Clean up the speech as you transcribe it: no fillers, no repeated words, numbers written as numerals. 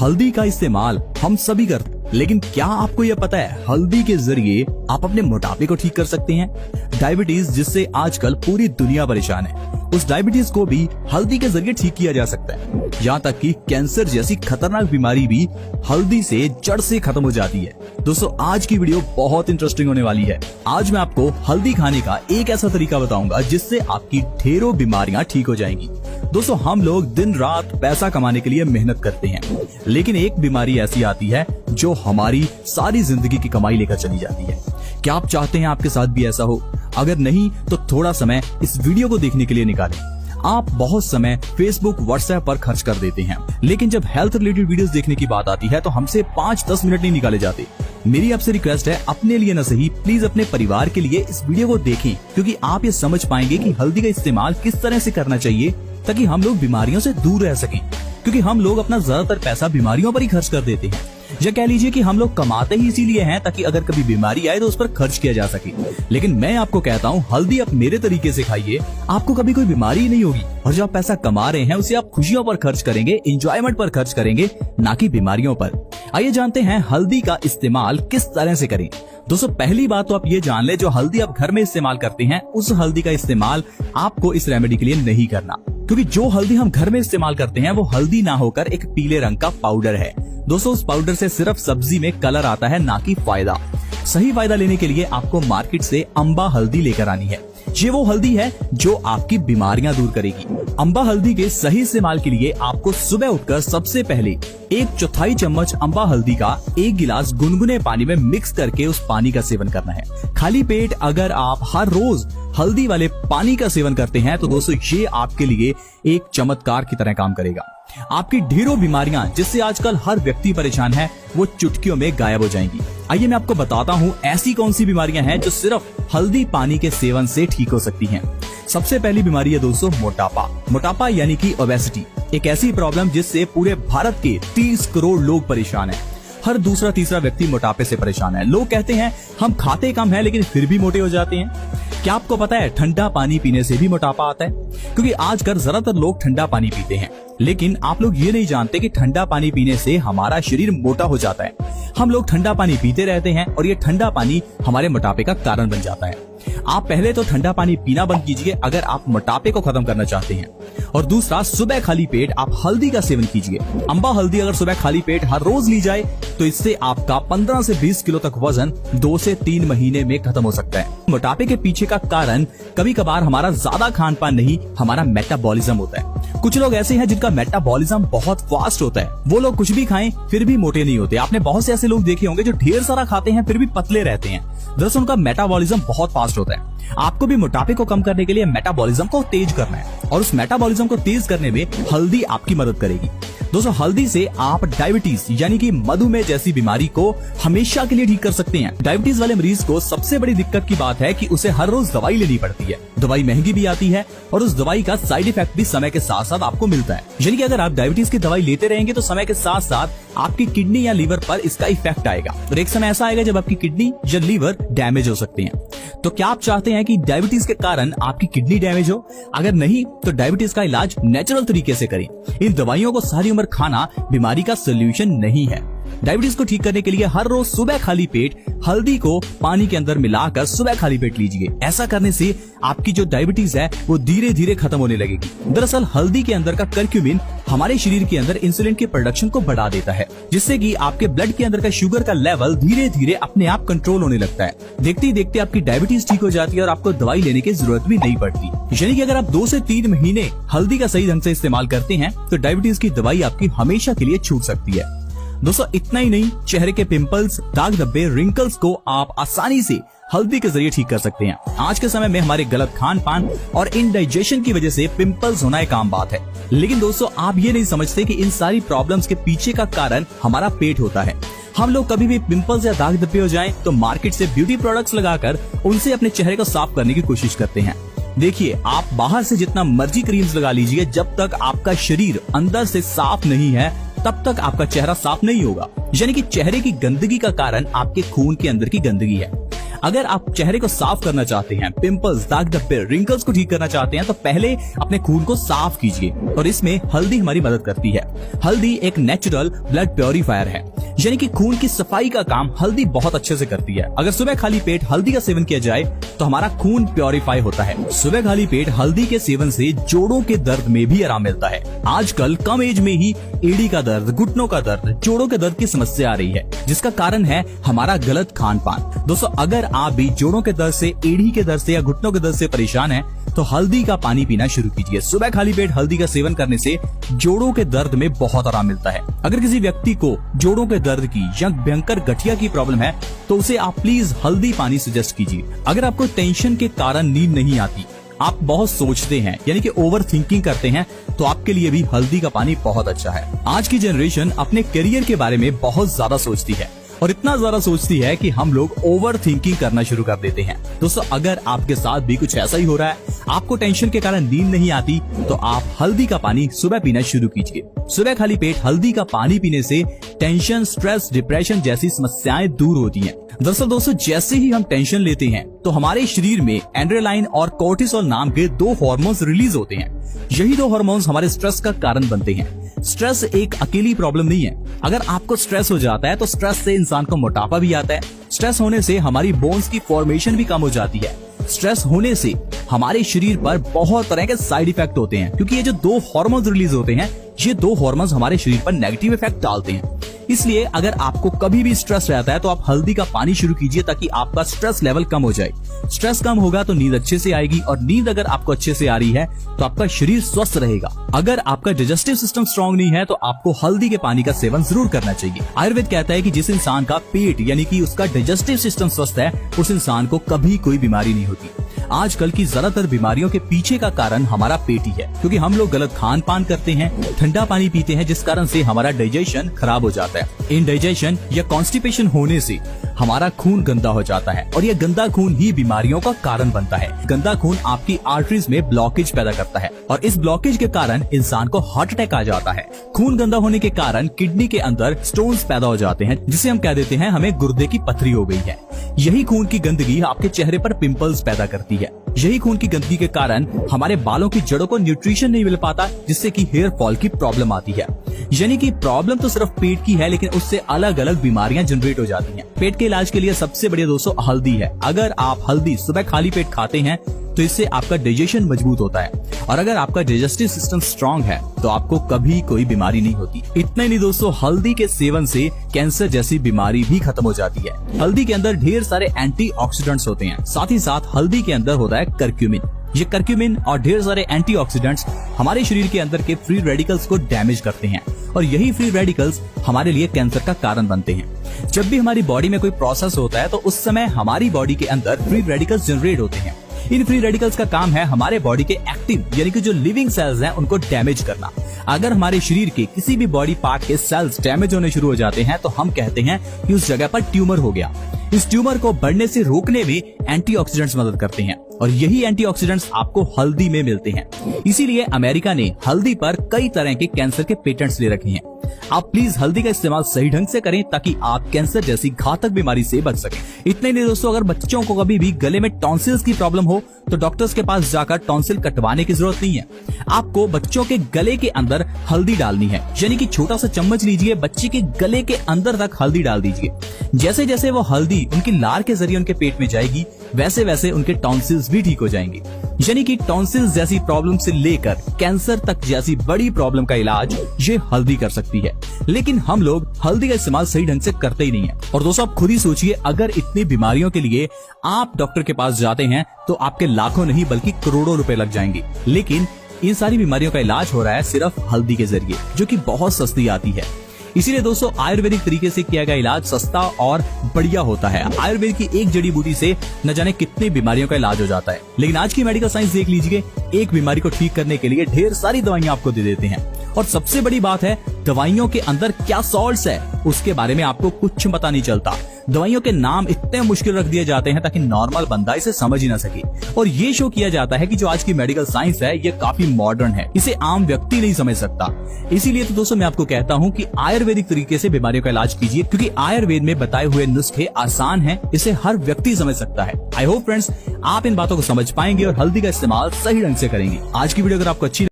हल्दी का इस्तेमाल हम सभी करते हैं, लेकिन क्या आपको यह पता है हल्दी के जरिए आप अपने मोटापे को ठीक कर सकते हैं। डायबिटीज जिससे आजकल पूरी दुनिया परेशान है, उस डायबिटीज को भी हल्दी के जरिए ठीक किया जा सकता है। यहाँ तक कि कैंसर जैसी खतरनाक बीमारी भी हल्दी से जड़ से खत्म हो जाती है। दोस्तों आज की वीडियो बहुत इंटरेस्टिंग होने वाली है। आज मैं आपको हल्दी खाने का एक ऐसा तरीका बताऊंगा जिससे आपकी ढेरों बीमारियां ठीक हो जाएंगी। दोस्तों हम लोग दिन रात पैसा कमाने के लिए मेहनत करते हैं, लेकिन एक बीमारी ऐसी आती है जो हमारी सारी जिंदगी की कमाई लेकर चली जाती है। क्या आप चाहते हैं आपके साथ भी ऐसा हो? अगर नहीं तो थोड़ा समय इस वीडियो को देखने के लिए निकालें। आप बहुत समय फेसबुक व्हाट्सएप पर खर्च कर देते हैं, लेकिन जब हेल्थ रिलेटेड वीडियोस देखने की बात आती है तो हमसे 5-10 मिनट नहीं निकाले जाते। मेरी आपसे रिक्वेस्ट है, अपने लिए न सही प्लीज अपने परिवार के लिए इस वीडियो को देखें, क्योंकि आप ये समझ पाएंगे कि हल्दी का इस्तेमाल किस तरह से करना चाहिए ताकि हम लोग बीमारियों से दूर रह सकें। क्योंकि हम लोग अपना ज्यादातर पैसा बीमारियों पर ही खर्च कर देते हैं, या कह लीजिए कि हम लोग कमाते ही इसीलिए हैं ताकि अगर कभी बीमारी आए तो उस पर खर्च किया जा सके। लेकिन मैं आपको कहता हूँ हल्दी आप मेरे तरीके से खाइए, आपको कभी कोई बीमारी ही नहीं होगी। और जो आप पैसा कमा रहे हैं उसे आप खुशियों पर खर्च करेंगे, एंजॉयमेंट पर खर्च करेंगे, ना कि बीमारियों पर। आइए जानते हैं हल्दी का इस्तेमाल किस तरह से करें। दोस्तों पहली बात तो आप ये जान ले, जो हल्दी आप घर में इस्तेमाल करते हैं उस हल्दी का इस्तेमाल आपको इस रेमेडी के लिए नहीं करना, क्योंकि जो हल्दी हम घर में इस्तेमाल करते हैं वो हल्दी ना होकर एक पीले रंग का पाउडर है। दोस्तों उस पाउडर से सिर्फ सब्जी में कलर आता है, ना कि फायदा। सही फायदा लेने के लिए आपको मार्केट से अम्बा हल्दी लेकर आनी है। ये वो हल्दी है जो आपकी बीमारियां दूर करेगी। अम्बा हल्दी के सही इस्तेमाल के लिए आपको सुबह उठकर सबसे पहले 1/4 चम्मच अम्बा हल्दी का 1 गिलास गुनगुने पानी में मिक्स करके उस पानी का सेवन करना है। खाली पेट अगर आप हर रोज हल्दी वाले पानी का सेवन करते हैं तो दोस्तों ये आपके लिए एक चमत्कार की तरह काम करेगा। आपकी ढेरों बीमारियां जिससे आजकल हर व्यक्ति परेशान है वो चुटकियों में गायब हो जाएंगी। आइए मैं आपको बताता हूँ ऐसी कौन सी बीमारियां हैं जो सिर्फ हल्दी पानी के सेवन से ठीक हो सकती हैं। सबसे पहली बीमारी है दोस्तों मोटापा। मोटापा यानी कि ओबेसिटी, एक ऐसी प्रॉब्लम जिससे पूरे भारत के 30 करोड़ लोग परेशान हैं। हर दूसरा तीसरा व्यक्ति मोटापे से परेशान है। लोग कहते हैं हम खाते कम है लेकिन फिर भी मोटे हो जाते हैं। क्या आपको पता है ठंडा पानी पीने से भी मोटापा आता है? क्योंकि आजकल ज्यादातर लोग ठंडा पानी पीते हैं, लेकिन आप लोग ये नहीं जानते कि ठंडा पानी पीने से हमारा शरीर मोटा हो जाता है। हम लोग ठंडा पानी पीते रहते हैं और ये ठंडा पानी हमारे मोटापे का कारण बन जाता है। आप पहले तो ठंडा पानी पीना बंद कीजिए अगर आप मोटापे को खत्म करना चाहते हैं, और दूसरा सुबह खाली पेट आप हल्दी का सेवन कीजिए। अम्बा हल्दी अगर सुबह खाली पेट हर रोज ली जाए तो इससे आपका 15 से 20 किलो तक वजन 2 से 3 महीने में खत्म हो सकता है। मोटापे के पीछे का कारण कभी कभार हमारा ज्यादा खान पान नहीं, हमारा मेटाबॉलिज्म होता है। कुछ लोग ऐसे हैं जिनका मेटाबॉलिज्म बहुत फास्ट होता है, वो लोग कुछ भी खाएं फिर भी मोटे नहीं होते। आपने बहुत से ऐसे लोग देखे होंगे जो ढेर सारा खाते हैं फिर भी पतले रहते हैं। दरअसल उनका मेटाबॉलिज्म बहुत फास्ट होता है। आपको भी मोटापे को कम करने के लिए मेटाबॉलिज्म को तेज करना है, और उस मेटाबॉलिज्म को तेज करने में हल्दी आपकी मदद करेगी। दोस्तों हल्दी से आप डायबिटीज यानी कि मधुमेह जैसी बीमारी को हमेशा के लिए ठीक कर सकते हैं। डायबिटीज वाले मरीज को सबसे बड़ी दिक्कत की बात है कि उसे हर रोज दवाई लेनी पड़ती है। दवाई महंगी भी आती है और उस दवाई का साइड इफेक्ट भी समय के साथ साथ आपको मिलता है। यानी कि अगर आप डायबिटीज की दवाई लेते रहेंगे तो समय के साथ साथ आपकी किडनी या लीवर पर इसका इफेक्ट आएगा, और एक समय ऐसा आएगा जब आपकी किडनी या लीवर डैमेज हो सकते हैं। तो क्या आप चाहते हैं कि डायबिटीज के कारण आपकी किडनी डैमेज हो? अगर नहीं तो डायबिटीज का इलाज नेचुरल तरीके से करें। इन दवाइयों को सारी उम्र खाना बीमारी का सोल्यूशन नहीं है। डायबिटीज को ठीक करने के लिए हर रोज सुबह खाली पेट हल्दी को पानी के अंदर मिलाकर सुबह खाली पेट लीजिए। ऐसा करने से आपकी जो डायबिटीज है वो धीरे धीरे खत्म होने लगेगी। दरअसल हल्दी के अंदर का कर्क्यूमिन हमारे शरीर के अंदर इंसुलिन के प्रोडक्शन को बढ़ा देता है, जिससे कि आपके ब्लड के अंदर का शुगर का लेवल धीरे धीरे अपने आप कंट्रोल होने लगता है। देखते ही देखते आपकी डायबिटीज ठीक हो जाती है और आपको दवाई लेने की जरूरत भी नहीं पड़ती। यानी कि अगर आप 2 से 3 महीने हल्दी का सही ढंग से इस्तेमाल करते हैं तो डायबिटीज की दवाई आपकी हमेशा के लिए छूट सकती है। दोस्तों इतना ही नहीं, चेहरे के पिंपल्स, दाग धब्बे, रिंकल्स को आप आसानी से हल्दी के जरिए ठीक कर सकते हैं। आज के समय में हमारे गलत खान पान और इनडाइजेशन की वजह से पिंपल्स होना एक आम बात है, लेकिन दोस्तों आप ये नहीं समझते कि इन सारी प्रॉब्लम्स के पीछे का कारण हमारा पेट होता है। हम लोग कभी भी पिंपल्स या दाग धब्बे हो जाएं तो मार्केट से ब्यूटी प्रोडक्ट्स लगाकर उनसे अपने चेहरे को साफ करने की कोशिश करते हैं। देखिए आप बाहर से जितना मर्जी क्रीम्स लगा लीजिए, जब तक आपका शरीर अंदर से साफ नहीं है तब तक आपका चेहरा साफ नहीं होगा। यानी कि चेहरे की गंदगी का कारण आपके खून के अंदर की गंदगी है। अगर आप चेहरे को साफ करना चाहते हैं, पिंपल्स, दाग धब्बे, रिंकल्स को ठीक करना चाहते हैं, तो पहले अपने खून को साफ कीजिए और इसमें हल्दी हमारी मदद करती है। हल्दी एक नेचुरल ब्लड प्योरीफायर है, यानी कि खून की सफाई का काम हल्दी बहुत अच्छे से करती है। अगर सुबह खाली पेट हल्दी का सेवन किया जाए तो हमारा खून प्योरीफाई होता है। सुबह खाली पेट हल्दी के सेवन से जोड़ों के दर्द में भी आराम मिलता है। आजकल कम एज में ही एड़ी का दर्द, घुटनों का दर्द, जोड़ों के दर्द की समस्या आ रही है, जिसका कारण है हमारा गलत खान पान। दोस्तों, अगर आप भी जोड़ों के दर्द से, एड़ी के दर्द से या घुटनों के दर्द से परेशान हैं, तो हल्दी का पानी पीना शुरू कीजिए। सुबह खाली पेट हल्दी का सेवन करने से जोड़ों के दर्द में बहुत आराम मिलता है। अगर किसी व्यक्ति को जोड़ों के दर्द की या भयंकर गठिया की प्रॉब्लम है तो उसे आप प्लीज हल्दी पानी सजेस्ट कीजिए। अगर आपको टेंशन के कारण नींद नहीं आती, आप बहुत सोचते हैं यानी कि ओवर थिंकिंग करते हैं, तो आपके लिए भी हल्दी का पानी बहुत अच्छा है। आज की जनरेशन अपने करियर के बारे में बहुत ज्यादा सोचती है और इतना ज्यादा सोचती है कि हम लोग ओवर थिंकिंग करना शुरू कर देते हैं। दोस्तों, अगर आपके साथ भी कुछ ऐसा ही हो रहा है, आपको टेंशन के कारण नींद नहीं आती, तो आप हल्दी का पानी सुबह पीना शुरू कीजिए। सुबह खाली पेट हल्दी का पानी पीने से टेंशन, स्ट्रेस, डिप्रेशन जैसी समस्याएं दूर होती हैं। दरअसल दोस्तों, जैसे ही हम टेंशन लेते हैं तो हमारे शरीर में एड्रेनालाइन और कोर्टिसोल नाम के 2 हार्मोन्स रिलीज होते हैं। यही 2 हार्मोन्स हमारे स्ट्रेस का कारण बनते हैं। स्ट्रेस एक अकेली प्रॉब्लम नहीं है। अगर आपको स्ट्रेस हो जाता है तो स्ट्रेस से इंसान को मोटापा भी आता है। स्ट्रेस होने से हमारी बोन्स की फॉर्मेशन भी कम हो जाती है। स्ट्रेस होने से हमारे शरीर पर बहुत तरह के साइड इफेक्ट होते हैं, क्योंकि ये जो 2 हार्मोन्स रिलीज होते हैं, ये 2 हार्मोन्स हमारे शरीर पर नेगेटिव इफेक्ट डालते हैं। इसलिए अगर आपको कभी भी स्ट्रेस रहता है तो आप हल्दी का पानी शुरू कीजिए, ताकि आपका स्ट्रेस लेवल कम हो जाए। स्ट्रेस कम होगा तो नींद अच्छे से आएगी, और नींद अगर आपको अच्छे से आ रही है तो आपका शरीर स्वस्थ रहेगा। अगर आपका डाइजेस्टिव सिस्टम स्ट्रांग नहीं है तो आपको हल्दी के पानी का सेवन जरूर करना चाहिए। आयुर्वेद कहता है कि जिस इंसान का पेट यानी कि उसका डाइजेस्टिव सिस्टम स्वस्थ है, उस इंसान को कभी कोई बीमारी नहीं होती। आजकल की ज्यादातर बीमारियों के पीछे का कारण हमारा पेट ही है, क्योंकि हम लोग गलत खान पान करते हैं, ठंडा पानी पीते हैं, जिस कारण से हमारा डाइजेशन खराब हो जाता है। इनडाइजेशन या कॉन्स्टिपेशन होने से हमारा खून गंदा हो जाता है, और यह गंदा खून ही बीमारियों का कारण बनता है। गंदा खून आपकी आर्टरीज में ब्लॉकेज पैदा करता है, और इस ब्लॉकेज के कारण इंसान को हार्ट अटैक आ जाता है। खून गंदा होने के कारण किडनी के अंदर स्टोन्स पैदा हो जाते हैं, जिसे हम कह देते हैं हमें गुर्दे की पथरी हो गई है। यही खून की गंदगी आपके चेहरे पर पिंपल्स पैदा करती है। यही खून की गंदगी के कारण हमारे बालों की जड़ों को न्यूट्रिशन नहीं मिल पाता, जिससे कि हेयर फॉल की प्रॉब्लम आती है। यानी कि प्रॉब्लम तो सिर्फ पेट की है, लेकिन उससे अलग अलग बीमारियां जनरेट हो जाती हैं। पेट के इलाज के लिए सबसे बढ़िया दोस्तों हल्दी है। अगर आप हल्दी सुबह खाली पेट खाते हैं तो इससे आपका डाइजेशन मजबूत होता है, और अगर आपका डाइजेस्टिव सिस्टम स्ट्रांग है तो आपको कभी कोई बीमारी नहीं होती। इतना ही नहीं दोस्तों, हल्दी के सेवन से कैंसर जैसी बीमारी भी खत्म हो जाती है। हल्दी के अंदर ढेर सारे एंटीऑक्सीडेंट्स होते हैं। साथ ही साथ हल्दी के अंदर होता है कर्क्यूमिन। ये कर्क्यूमिन और ढेर सारे एंटीऑक्सीडेंट्स हमारे शरीर के अंदर के फ्री रेडिकल्स को डैमेज करते हैं, और यही फ्री रेडिकल्स हमारे लिए कैंसर का कारण बनते हैं। जब भी हमारी बॉडी में कोई प्रोसेस होता है तो उस समय हमारी बॉडी के अंदर फ्री रेडिकल्स जनरेट होते हैं। इन फ्री रेडिकल्स का काम है हमारे बॉडी के एक्टिव यानी कि जो लिविंग सेल्स हैं उनको डैमेज करना। अगर हमारे शरीर के किसी भी बॉडी पार्ट के सेल्स डैमेज होने शुरू हो जाते हैं तो हम कहते हैं कि उस जगह पर ट्यूमर हो गया। इस ट्यूमर को बढ़ने से रोकने में एंटीऑक्सीडेंट्स मदद करते हैं, और यही एंटीऑक्सीडेंट्स आपको हल्दी में मिलते हैं। इसीलिए अमेरिका ने हल्दी पर कई तरह के कैंसर के पेटेंट्स ले रखे हैं। आप प्लीज हल्दी का इस्तेमाल सही ढंग से करें, ताकि आप कैंसर जैसी घातक बीमारी से बच सकें। इतने नहीं दोस्तों, अगर बच्चों को कभी भी गले में टॉन्सिल्स की प्रॉब्लम हो तो डॉक्टर्स के पास जाकर टॉन्सिल कटवाने की जरूरत नहीं है। आपको बच्चों के गले के अंदर हल्दी डालनी है, यानी कि छोटा सा चम्मच लीजिए, बच्चे के गले के अंदर तक हल्दी डाल दीजिए। जैसे जैसे वो हल्दी उनकी लार के जरिए उनके पेट में जाएगी, वैसे वैसे उनके टॉन्सिल्स भी ठीक हो जाएंगे। यानी कि टॉन्सिल्स जैसी प्रॉब्लम से लेकर कैंसर तक जैसी बड़ी प्रॉब्लम का इलाज ये हल्दी कर सकती है। लेकिन हम लोग हल्दी का इस्तेमाल सही ढंग से करते ही नहीं है। और दोस्तों, आप खुद ही सोचिए, अगर इतनी बीमारियों के लिए आप डॉक्टर के पास जाते हैं तो आपके लाखों नहीं बल्कि करोड़ों रुपए लग जाएंगे। लेकिन इन सारी बीमारियों का इलाज हो रहा है सिर्फ हल्दी के जरिए, जो कि बहुत सस्ती आती है। इसीलिए दोस्तों, आयुर्वेदिक तरीके से किया गया इलाज सस्ता और बढ़िया होता है। आयुर्वेद की एक जड़ी बूटी से न जाने कितनी बीमारियों का इलाज हो जाता है। लेकिन आज की मेडिकल साइंस देख लीजिए, एक बीमारी को ठीक करने के लिए ढेर सारी दवाइयां आपको दे देते हैं। और सबसे बड़ी बात है, दवाइयों के अंदर क्या सॉल्ट्स है उसके बारे में आपको कुछ पता नहीं चलता। दवाइयों के नाम इतने मुश्किल रख दिए जाते हैं ताकि नॉर्मल बंदा इसे समझ ही ना सके, और ये शो किया जाता है कि जो आज की मेडिकल साइंस है ये काफी मॉडर्न है, इसे आम व्यक्ति नहीं समझ सकता। इसीलिए तो दोस्तों मैं आपको कहता हूँ कि आयुर्वेदिक तरीके से बीमारियों का इलाज कीजिए, क्योंकि आयुर्वेद में बताए हुए नुस्खे आसान हैं, इसे हर व्यक्ति समझ सकता है। आई होप फ्रेंड्स आप इन बातों को समझ पाएंगे और हल्दी का इस्तेमाल सही ढंग से करेंगे। आज की वीडियो अगर आपको अच्छी